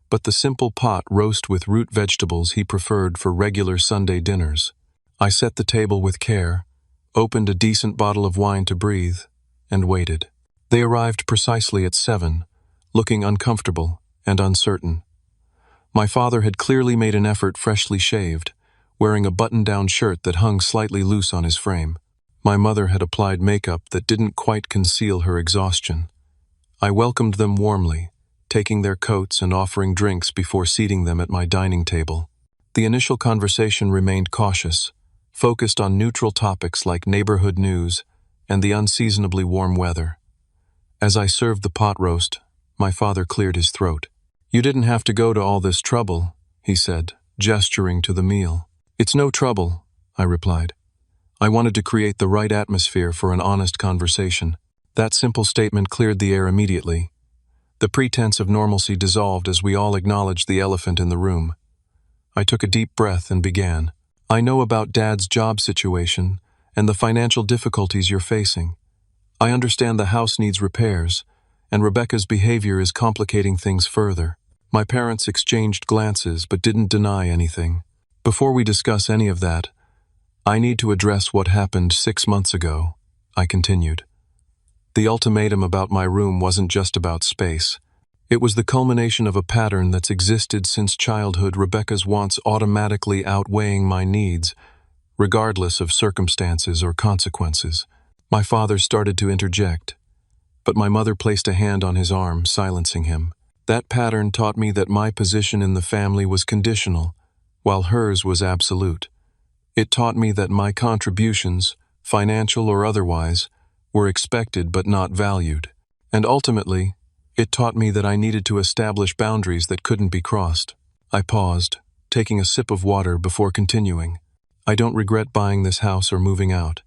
but the simple pot roast with root vegetables he preferred for regular Sunday dinners. I set the table with care, opened a decent bottle of wine to breathe, and waited. They arrived precisely at 7, looking uncomfortable and uncertain. My father had clearly made an effort, freshly shaved, wearing a button-down shirt that hung slightly loose on his frame. My mother had applied makeup that didn't quite conceal her exhaustion. I welcomed them warmly, taking their coats and offering drinks before seating them at my dining table. The initial conversation remained cautious, focused on neutral topics like neighborhood news and the unseasonably warm weather. As I served the pot roast, my father cleared his throat. "You didn't have to go to all this trouble," he said, gesturing to the meal. "It's no trouble," I replied. I wanted to create the right atmosphere for an honest conversation. That simple statement cleared the air immediately. The pretense of normalcy dissolved as we all acknowledged the elephant in the room. I took a deep breath and began. "I know about Dad's job situation and the financial difficulties you're facing. I understand the house needs repairs, and Rebecca's behavior is complicating things further." My parents exchanged glances but didn't deny anything. "Before we discuss any of that, I need to address what happened 6 months ago," I continued. The ultimatum about my room wasn't just about space. It was the culmination of a pattern that's existed since childhood, Rebecca's wants automatically outweighing my needs, regardless of circumstances or consequences. My father started to interject, but my mother placed a hand on his arm, silencing him. That pattern taught me that my position in the family was conditional, while hers was absolute. It taught me that my contributions, financial or otherwise, were expected but not valued. And ultimately, it taught me that I needed to establish boundaries that couldn't be crossed. I paused, taking a sip of water before continuing. "I don't regret buying this house or moving out.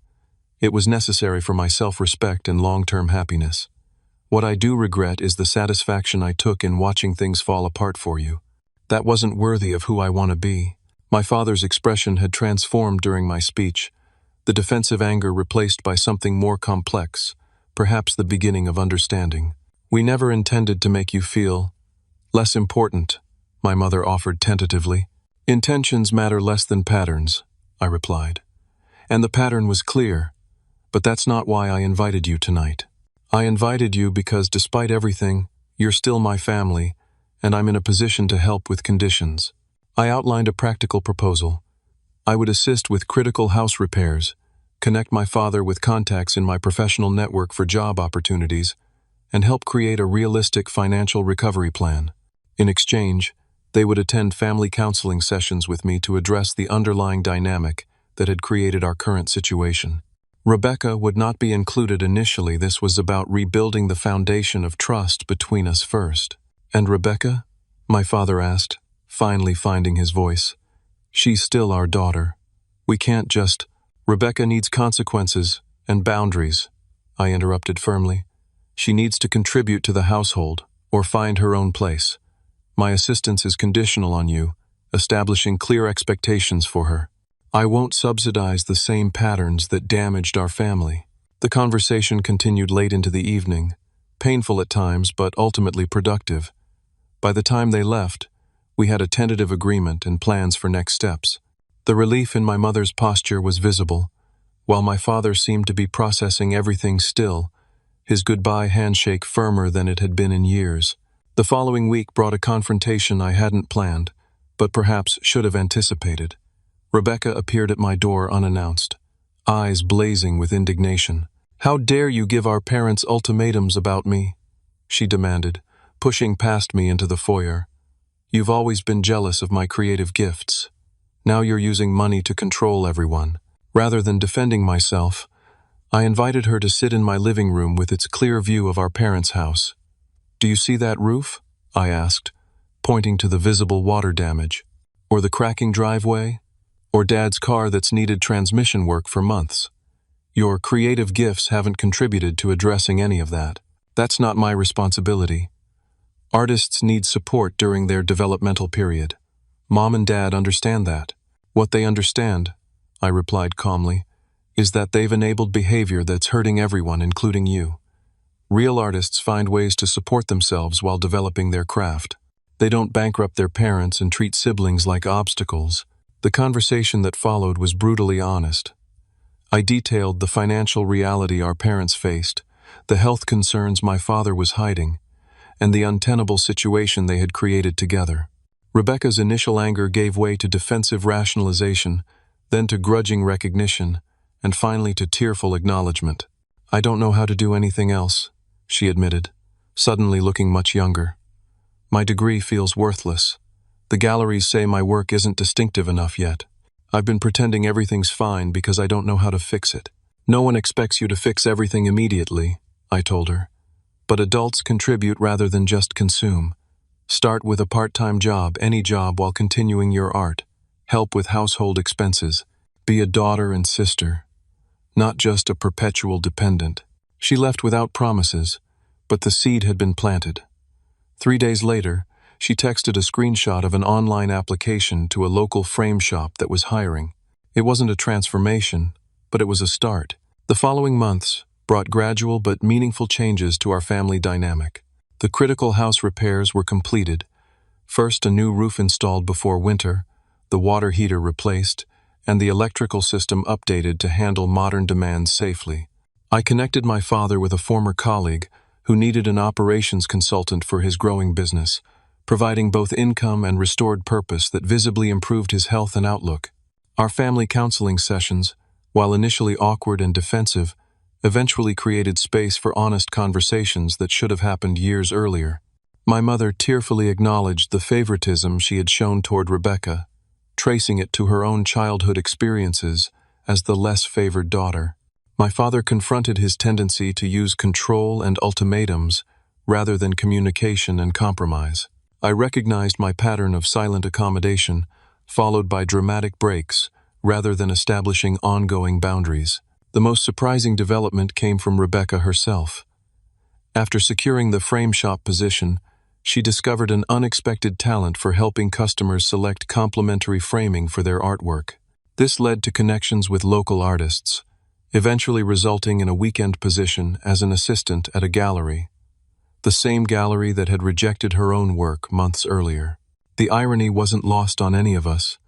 It was necessary for my self-respect and long-term happiness. What I do regret is the satisfaction I took in watching things fall apart for you. That wasn't worthy of who I want to be." My father's expression had transformed during my speech, the defensive anger replaced by something more complex, perhaps the beginning of understanding. "We never intended to make you feel less important," my mother offered tentatively. "Intentions matter less than patterns," I replied. And the pattern was clear. But that's not why I invited you tonight. I invited you because despite everything, you're still my family, and I'm in a position to help with conditions. I outlined a practical proposal. I would assist with critical house repairs, connect my father with contacts in my professional network for job opportunities, and help create a realistic financial recovery plan. In exchange, they would attend family counseling sessions with me to address the underlying dynamic that had created our current situation. Rebecca would not be included initially. This was about rebuilding the foundation of trust between us first. And Rebecca? My father asked, finally finding his voice. She's still our daughter. We can't just... Rebecca needs consequences and boundaries, I interrupted firmly. She needs to contribute to the household or find her own place. My assistance is conditional on you, establishing clear expectations for her. I won't subsidize the same patterns that damaged our family. The conversation continued late into the evening, painful at times but ultimately productive. By the time they left, we had a tentative agreement and plans for next steps. The relief in my mother's posture was visible, while my father seemed to be processing everything still, his goodbye handshake firmer than it had been in years. The following week brought a confrontation I hadn't planned, but perhaps should have anticipated. Rebecca appeared at my door unannounced, eyes blazing with indignation. "How dare you give our parents ultimatums about me?" she demanded, pushing past me into the foyer. "You've always been jealous of my creative gifts. Now you're using money to control everyone." Rather than defending myself, I invited her to sit in my living room with its clear view of our parents' house. "Do you see that roof?" I asked, pointing to the visible water damage. "Or the cracking driveway? Or Dad's car that's needed transmission work for months? Your creative gifts haven't contributed to addressing any of that. That's not my responsibility. Artists need support during their developmental period. Mom and Dad understand that. What they understand," I replied calmly, "is that they've enabled behavior that's hurting everyone, including you. Real artists find ways to support themselves while developing their craft. They don't bankrupt their parents and treat siblings like obstacles." The conversation that followed was brutally honest. I detailed the financial reality our parents faced, the health concerns my father was hiding, and the untenable situation they had created together. Rebecca's initial anger gave way to defensive rationalization, then to grudging recognition, and finally to tearful acknowledgement. "I don't know how to do anything else," she admitted, suddenly looking much younger. "My degree feels worthless. The galleries say my work isn't distinctive enough yet. I've been pretending everything's fine because I don't know how to fix it." "No one expects you to fix everything immediately," I told her. "But adults contribute rather than just consume. Start with a part-time job, any job, while continuing your art. Help with household expenses. Be a daughter and sister, not just a perpetual dependent." She left without promises, but the seed had been planted. 3 days later, she texted a screenshot of an online application to a local frame shop that was hiring. It wasn't a transformation, but it was a start. The following months brought gradual but meaningful changes to our family dynamic. The critical house repairs were completed. First, a new roof installed before winter, the water heater replaced, and the electrical system updated to handle modern demands safely. I connected my father with a former colleague who needed an operations consultant for his growing business, providing both income and restored purpose that visibly improved his health and outlook. Our family counseling sessions, while initially awkward and defensive, eventually created space for honest conversations that should have happened years earlier. My mother tearfully acknowledged the favoritism she had shown toward Rebecca, tracing it to her own childhood experiences as the less favored daughter. My father confronted his tendency to use control and ultimatums rather than communication and compromise. I recognized my pattern of silent accommodation, followed by dramatic breaks, rather than establishing ongoing boundaries. The most surprising development came from Rebecca herself. After securing the frame shop position, she discovered an unexpected talent for helping customers select complementary framing for their artwork. This led to connections with local artists, eventually resulting in a weekend position as an assistant at a gallery, the same gallery that had rejected her own work months earlier. The irony wasn't lost on any of us,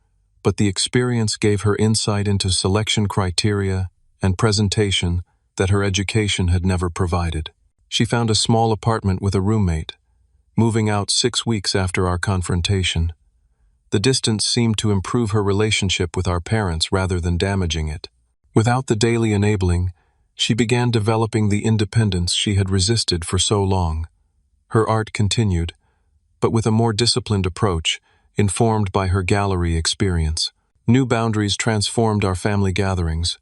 but the experience gave her insight into selection criteria and presentation that her education had never provided. She found a small apartment with a roommate, moving out 6 weeks after our confrontation. The distance seemed to improve her relationship with our parents rather than damaging it. Without the daily enabling, she began developing the independence she had resisted for so long. Her art continued, but with a more disciplined approach, informed by her gallery experience. New boundaries transformed our family gatherings.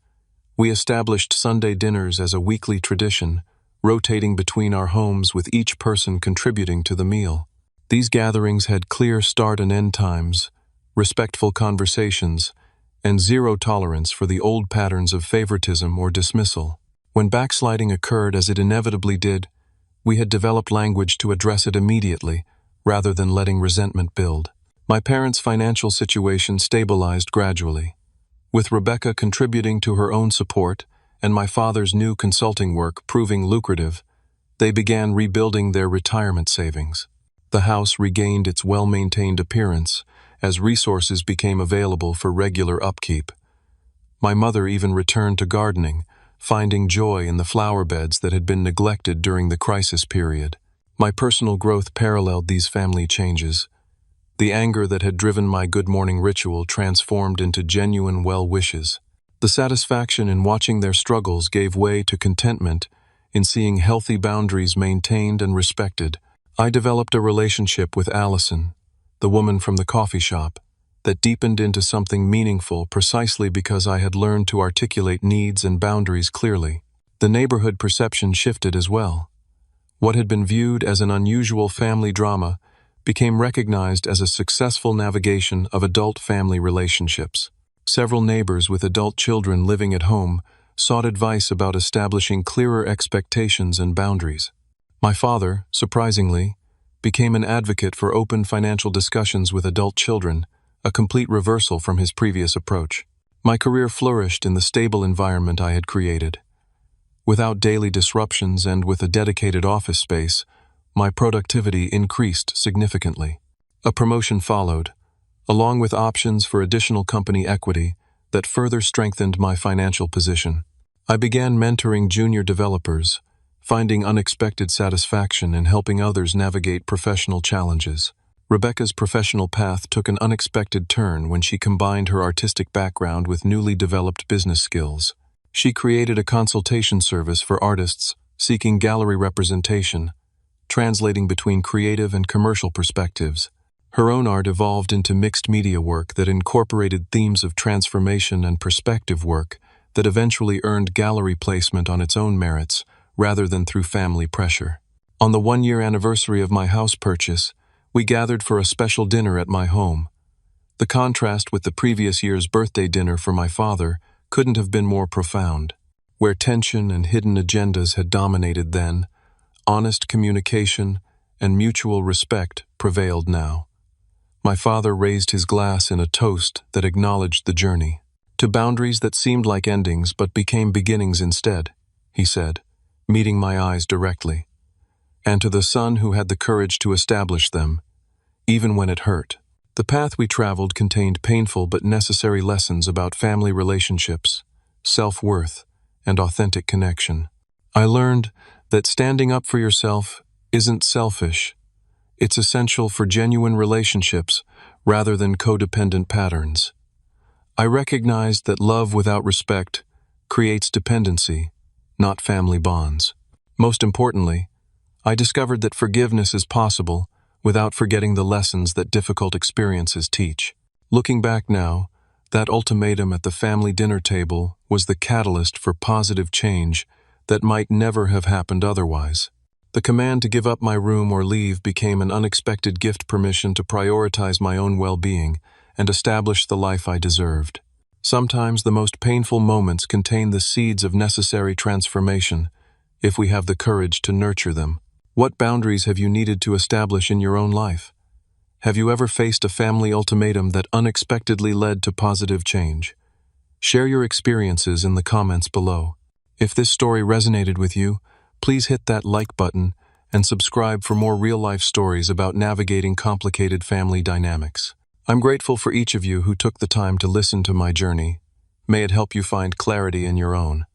We established Sunday dinners as a weekly tradition, rotating between our homes with each person contributing to the meal. These gatherings had clear start and end times, respectful conversations, and zero tolerance for the old patterns of favoritism or dismissal. When backsliding occurred, as it inevitably did, we had developed language to address it immediately, rather than letting resentment build. My parents' financial situation stabilized gradually. With Rebecca contributing to her own support and my father's new consulting work proving lucrative, they began rebuilding their retirement savings. The house regained its well-maintained appearance as resources became available for regular upkeep. My mother even returned to gardening, finding joy in the flower beds that had been neglected during the crisis period. My personal growth paralleled these family changes. The anger that had driven my good morning ritual transformed into genuine well wishes. The satisfaction in watching their struggles gave way to contentment in seeing healthy boundaries maintained and respected. I developed a relationship with Allison, the woman from the coffee shop, that deepened into something meaningful precisely because I had learned to articulate needs and boundaries clearly. The neighborhood perception shifted as well. What had been viewed as an unusual family drama became recognized as a successful navigation of adult family relationships. Several neighbors with adult children living at home sought advice about establishing clearer expectations and boundaries. My father, surprisingly, became an advocate for open financial discussions with adult children, a complete reversal from his previous approach. My career flourished in the stable environment I had created. Without daily disruptions and with a dedicated office space, my productivity increased significantly. A promotion followed, along with options for additional company equity that further strengthened my financial position. I began mentoring junior developers, finding unexpected satisfaction in helping others navigate professional challenges. Rebecca's professional path took an unexpected turn when she combined her artistic background with newly developed business skills. She created a consultation service for artists seeking gallery representation, translating between creative and commercial perspectives. Her own art evolved into mixed media work that incorporated themes of transformation and perspective work that eventually earned gallery placement on its own merits, rather than through family pressure. On the 1-year anniversary of my house purchase, we gathered for a special dinner at my home. The contrast with the previous year's birthday dinner for my father couldn't have been more profound. Where tension and hidden agendas had dominated then, honest communication and mutual respect prevailed now. My father raised his glass in a toast that acknowledged the journey. To boundaries that seemed like endings but became beginnings instead, he said, meeting my eyes directly. And to the son who had the courage to establish them, even when it hurt. The path we traveled contained painful but necessary lessons about family relationships, self-worth, and authentic connection. I learned that standing up for yourself isn't selfish. It's essential for genuine relationships rather than codependent patterns. I recognized that love without respect creates dependency, not family bonds. Most importantly, I discovered that forgiveness is possible without forgetting the lessons that difficult experiences teach. Looking back now, that ultimatum at the family dinner table was the catalyst for positive change that might never have happened otherwise. The command to give up my room or leave became an unexpected gift permission to prioritize my own well-being and establish the life I deserved. Sometimes the most painful moments contain the seeds of necessary transformation, if we have the courage to nurture them. What boundaries have you needed to establish in your own life? Have you ever faced a family ultimatum that unexpectedly led to positive change? Share your experiences in the comments below. If this story resonated with you, please hit that like button and subscribe for more real-life stories about navigating complicated family dynamics. I'm grateful for each of you who took the time to listen to my journey. May it help you find clarity in your own.